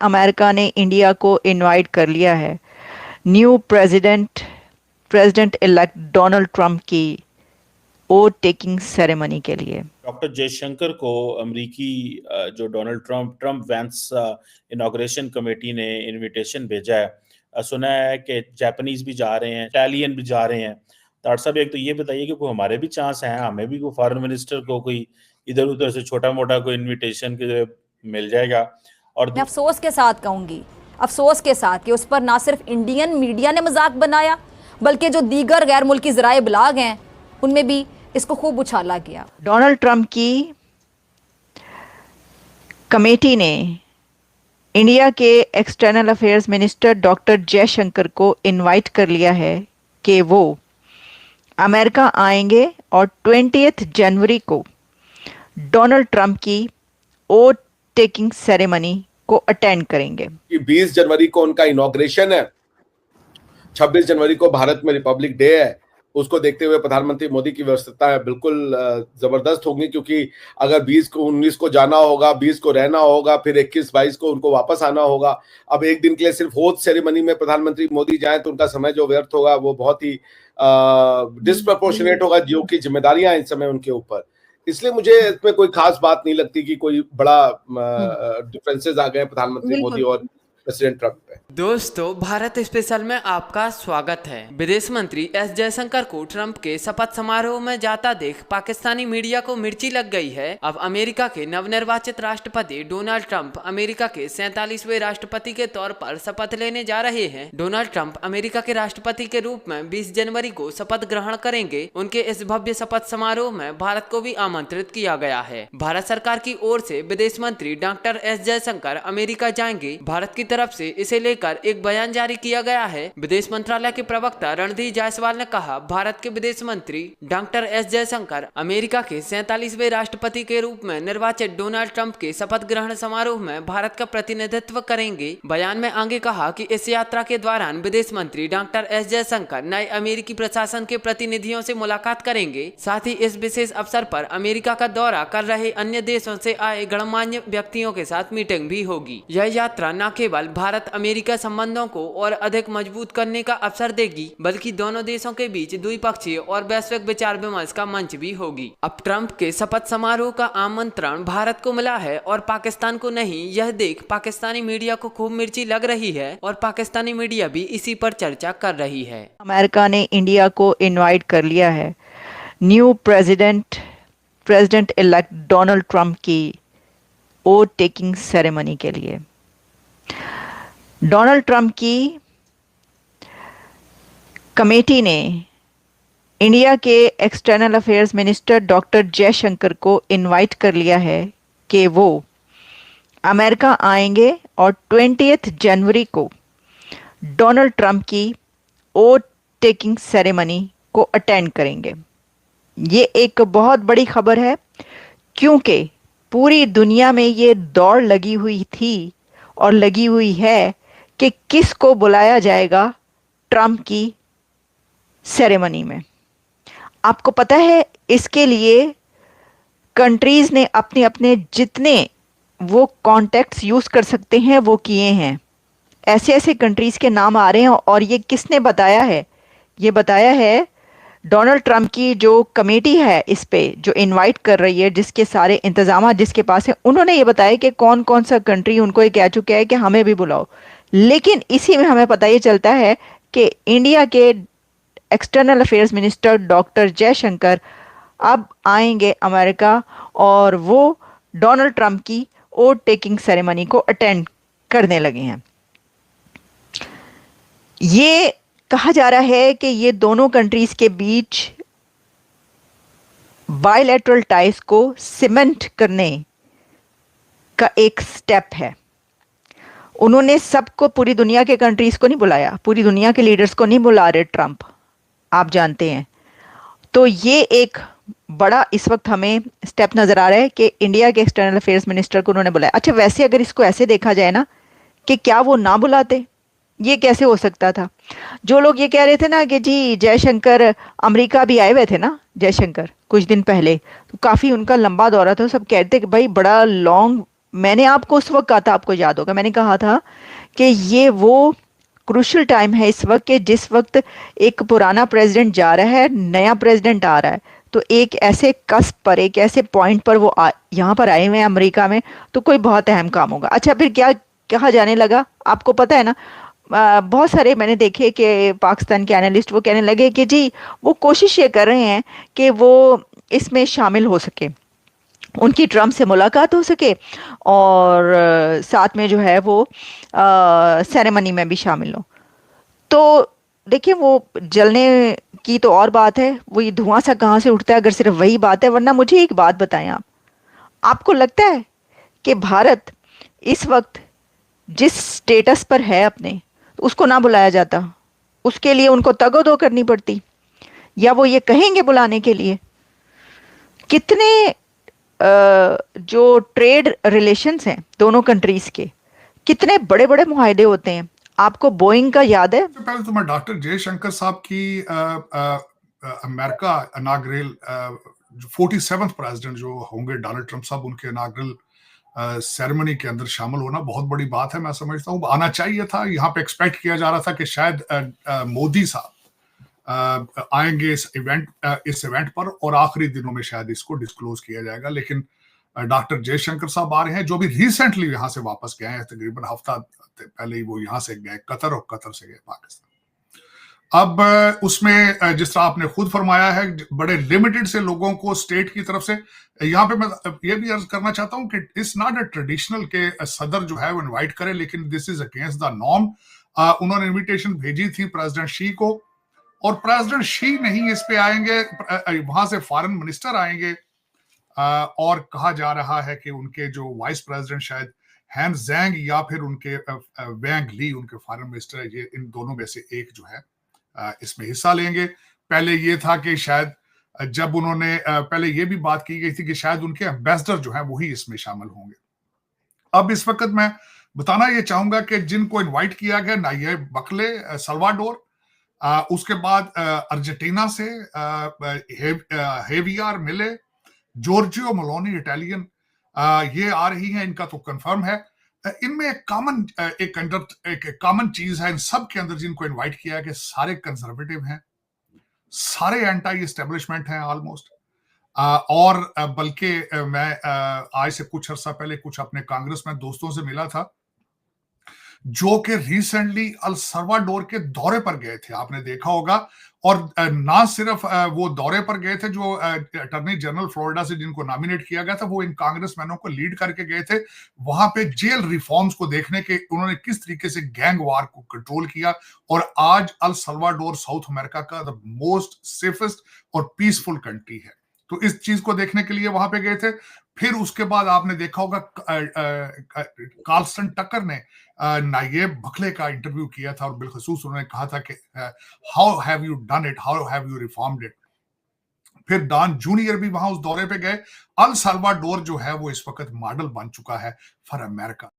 America ने India को invite कर लिया है new president elect Donald Trump की ओथ टेकिंग सेरेमनी के लिए। डॉक्टर जयशंकर को अमेरिकी जो Donald Trump Vance inauguration committee ने इनविटेशन भेजा है। सुना है कि जापानीज भी जा रहे हैं, इटालियन भी जा रहे हैं। डॉक्टर साहब, एक तो ये बताइए कि कोई हमारे भी चांस हैं, हमें भी कोई फॉरेन मिनिस्टर को कोई इधर उधर से छोटा मोटा कोई इनविटेशन के मिल जाएगा? और मैं अफसोस के साथ कहूंगी, अफसोस के साथ कि उस पर ना सिर्फ इंडियन मीडिया ने मजाक बनाया, बल्कि जो दीगर गैर मुल्की ज़राए इब्लाग हैं उनमें भी इसको खूब उछाला गया। डोनाल्ड ट्रंप की कमेटी ने इंडिया के external affairs minister doctor Jaishankar को इनवाइट कर लिया है कि वो अमेरिका आएंगे और 20 जनवरी को डोनाल्ड ट्रंप की ओथ टेकिंग सेरेमनी को अटेंड करेंगे। 20 जनवरी को उनका इनॉग्रेशन है, 26 जनवरी को भारत में रिपब्लिक डे है। उसको देखते हुए प्रधानमंत्री मोदी की व्यस्तता बिल्कुल जबरदस्त होगी, क्योंकि अगर 20 को 19 को जाना होगा, 20 को रहना होगा, फिर 21-22 को उनको वापस आना होगा। अब एक दिन के लिए सिर्फ ओथ सेरेमनी में प्रधानमंत्री मोदी जाएं तो उनका समय जो व्यर्थ होगा वो बहुत ही डिस्प्रपोर्शनेट होगा, जो की जिम्मेदारियां इस समय उनके ऊपर। इसलिए मुझे इसमें कोई खास बात नहीं लगती कि कोई बड़ा डिफरेंसेस आ गए प्रधानमंत्री मोदी और प्रेसिडेंट ट्रंप पे। दोस्तों, भारत स्पेशल में आपका स्वागत है। विदेश मंत्री एस जयशंकर को ट्रंप के शपथ समारोह में जाता देख पाकिस्तानी मीडिया को मिर्ची लग गई है। अब अमेरिका के नवनिर्वाचित राष्ट्रपति डोनाल्ड ट्रंप अमेरिका के 47वें राष्ट्रपति के तौर पर शपथ लेने जा रहे हैं। डोनाल्ड ट्रंप अमेरिका के राष्ट्रपति के रूप में 20 जनवरी को शपथ ग्रहण करेंगे। उनके इस भव्य शपथ समारोह में भारत को भी आमंत्रित किया गया है। भारत सरकार की ओर से विदेश मंत्री डॉक्टर एस जयशंकर अमेरिका जाएंगे। भारत की तरफ से इसे लेकर एक बयान जारी किया गया है। विदेश मंत्रालय के प्रवक्ता रणधीर जायसवाल ने कहा, भारत के विदेश मंत्री डॉक्टर एस जयशंकर अमेरिका के 47वें राष्ट्रपति के रूप में निर्वाचित डोनाल्ड ट्रंप के शपथ ग्रहण समारोह में भारत का प्रतिनिधित्व करेंगे। बयान में आगे कहा कि इस यात्रा के दौरान विदेश मंत्री डॉक्टर एस जयशंकर नए अमेरिकी प्रशासन के प्रतिनिधियों से मुलाकात करेंगे। साथ ही इस विशेष अवसर पर अमेरिका का दौरा कर रहे अन्य देशों से आए गणमान्य व्यक्तियों के साथ मीटिंग भी होगी। यह यात्रा न केवल भारत अमेरिका संबंधों को और अधिक मजबूत करने का अवसर देगी, बल्कि दोनों देशों के बीच द्विपक्षीय और वैश्विक विचार विमर्श का मंच भी होगी। अब ट्रंप के शपथ समारोह का आमंत्रण भारत को मिला है और पाकिस्तान को नहीं। यह देख पाकिस्तानी मीडिया को खूब मिर्ची लग रही है और पाकिस्तानी मीडिया भी इसी पर चर्चा कर रही है। अमेरिका ने इंडिया को इनवाइट कर लिया है new president elect Donald Trump की ओथ टेकिंग सेरेमनी के लिए। डोनाल्ड ट्रंप की कमेटी ने इंडिया के external affairs minister doctor Jaishankar को इनवाइट कर लिया है कि वो अमेरिका आएंगे और 20 जनवरी को डोनाल्ड ट्रंप की ओथ टेकिंग सेरेमनी को अटेंड करेंगे। ये एक बहुत बड़ी खबर है, क्योंकि पूरी दुनिया में ये दौड़ लगी हुई थी और लगी हुई है कि किसको बुलाया जाएगा ट्रंप की सेरेमनी में। आपको पता है, इसके लिए कंट्रीज ने अपने अपने जितने वो कॉन्टेक्ट्स यूज कर सकते हैं वो किए हैं। ऐसे ऐसे कंट्रीज के नाम आ रहे हैं, और ये किसने बताया है? ये बताया है डोनाल्ड ट्रंप की जो कमेटी है, इस पे जो इनवाइट कर रही है, जिसके सारे इंतजाम जिसके पास है, उन्होंने ये बताया कि कौन कौन सा कंट्री उनको ये कह चुका है कि हमें भी बुलाओ। लेकिन इसी में हमें पता ये चलता है कि इंडिया के external affairs minister doctor Jaishankar अब आएंगे अमेरिका और वो डोनाल्ड ट्रंप की ओथ टेकिंग सेरेमनी को अटेंड करने लगे हैं। ये कहा जा रहा है कि ये दोनों कंट्रीज के बीच बायलैटरल टाइज को सीमेंट करने का एक स्टेप है। उन्होंने सबको, पूरी दुनिया के कंट्रीज को नहीं बुलाया, पूरी दुनिया के लीडर्स को नहीं बुला रहे ट्रंप, आप जानते हैं। तो ये एक बड़ा इस वक्त हमें स्टेप नजर आ रहा है कि इंडिया के एक्सटर्नल अफेयर्स मिनिस्टर को उन्होंने बुलाया। अच्छा, वैसे अगर इसको ऐसे देखा जाए ना कि क्या वो ना बुलाते, ये कैसे हो सकता था? जो लोग ये कह रहे थे ना कि जी जयशंकर अमेरिका भी आए हुए थे ना, जयशंकर कुछ दिन पहले, तो काफ़ी उनका लंबा दौरा था, सब कहते कि भाई बड़ा लॉन्ग मैंने आपको उस वक्त कहा था, आपको याद होगा, मैंने कहा था कि ये वो क्रूशल टाइम है इस वक्त के जिस वक्त एक पुराना प्रेसिडेंट जा रहा है, नया प्रेसिडेंट आ रहा है। तो एक ऐसे कस्प पर, एक ऐसे पॉइंट पर वो यहाँ पर आए हुए हैं अमेरिका में, तो कोई बहुत अहम काम होगा। अच्छा, फिर क्या कहा जाने लगा, आपको पता है ना? बहुत सारे मैंने देखे कि पाकिस्तान के एनालिस्ट वो कहने लगे कि जी वो कोशिश ये कर रहे हैं कि वो इसमें शामिल हो सके, उनकी ट्रम्प से मुलाकात हो सके, और साथ में जो है वो सेरेमनी में भी शामिल हो। तो देखिए, वो जलने की तो और बात है, वो ये धुआं सा कहाँ से उठता है अगर सिर्फ वही बात है। वरना मुझे एक बात बताएं आप, आपको लगता है कि भारत इस वक्त जिस स्टेटस पर है अपने, उसको ना बुलाया जाता? उसके लिए उनको तगोदो करनी पड़ती, या वो ये कहेंगे बुलाने के लिए? कितने जो ट्रेड रिलेशंस हैं दोनों कंट्रीज के, कितने बड़े बड़े मुआहदे होते हैं। आपको बोइंग का याद है? सबसे पहले तो मैं डॉक्टर जयशंकर साहब की अमेरिका इनाग्रल 47th प्रेसिडेंट जो होंगे डोनाल्ड ट्रंप साहब, उनके इनाग्रल सेरेमनी के अंदर शामिल होना बहुत बड़ी बात है। मैं समझता हूँ आना चाहिए था। यहाँ पे एक्सपेक्ट किया जा रहा था कि शायद मोदी साहब आएंगे इस इवेंट पर, और आखिरी दिनों में शायद इसको डिस्क्लोज किया जाएगा। लेकिन डॉक्टर जयशंकर साहब आ रहे हैं, जो भी रिसेंटली यहाँ से वापस गए हैं, तकरीबन हफ्ता पहले ही वो यहाँ से गए कतर, और कतर से गए पाकिस्तान। अब उसमें जिस तरह आपने खुद फरमाया है, बड़े लिमिटेड से लोगों को स्टेट की तरफ से, यहाँ पे मैं ये भी अर्ज करना चाहता हूँ कि इट्स नॉट अ ट्रेडिशनल के सदर जो है वो इनवाइट करे, लेकिन this is against the norm. उन्होंने इनविटेशन भेजी थी प्रेसिडेंट शी को, और प्रेसिडेंट शी नहीं इस पे आएंगे, वहां से फॉरेन मिनिस्टर आएंगे, और कहा जा रहा है कि उनके जो वाइस प्रेसिडेंट शायद हैन जैंग या फिर उनके वैंग ली, उनके फॉरेन मिनिस्टर, ये इन दोनों में से एक जो है इसमें हिस्सा लेंगे। पहले ये था कि शायद जब उन्होंने पहले ये भी बात की गई थी कि शायद उनके एम्बेसडर जो है वही इसमें शामिल होंगे। अब इस वक्त मैं बताना ये चाहूंगा कि जिनको इनवाइट किया गया, नायब बकले सल्वाडोर, उसके बाद अर्जेंटीना से हेवियर मिले, जॉर्जियो मेलोनी इटालियन, ये आ रही हैं, इनका तो कंफर्म है। इनमें एक कॉमन चीज है इन सब के अंदर जिनको इनवाइट किया है कि सारे कंजर्वेटिव हैं, सारे एंटी एस्टेब्लिशमेंट हैं ऑलमोस्ट। और बल्कि मैं आज से कुछ अर्सा पहले कुछ अपने कांग्रेस में दोस्तों से मिला था जो कि रिसेंटली अल सल्वाडोर के दौरे पर गए थे, आपने देखा होगा। और ना सिर्फ वो दौरे पर गए थे, जो अटॉर्नी जनरल फ्लोरिडा से जिनको नॉमिनेट किया गया था, वो इन कांग्रेसमैनों को लीड करके गए थे वहां पे जेल रिफॉर्म्स को देखने के, उन्होंने किस तरीके से गैंग वार को कंट्रोल किया। और आज अल सल्वाडोर साउथ अमेरिका का द मोस्ट सेफेस्ट और पीसफुल कंट्री है, तो इस चीज को देखने के लिए वहां पे गए थे। फिर उसके बाद आपने देखा होगा कार्लसन टकर ने नायब बकले का इंटरव्यू किया था, और बिलखसूस उन्होंने कहा था कि how have you done it, how have you reformed it. फिर डॉन जूनियर भी वहां उस दौरे पे गए। अल सल्वाडोर जो है वो इस वक्त मॉडल बन चुका है फॉर अमेरिका।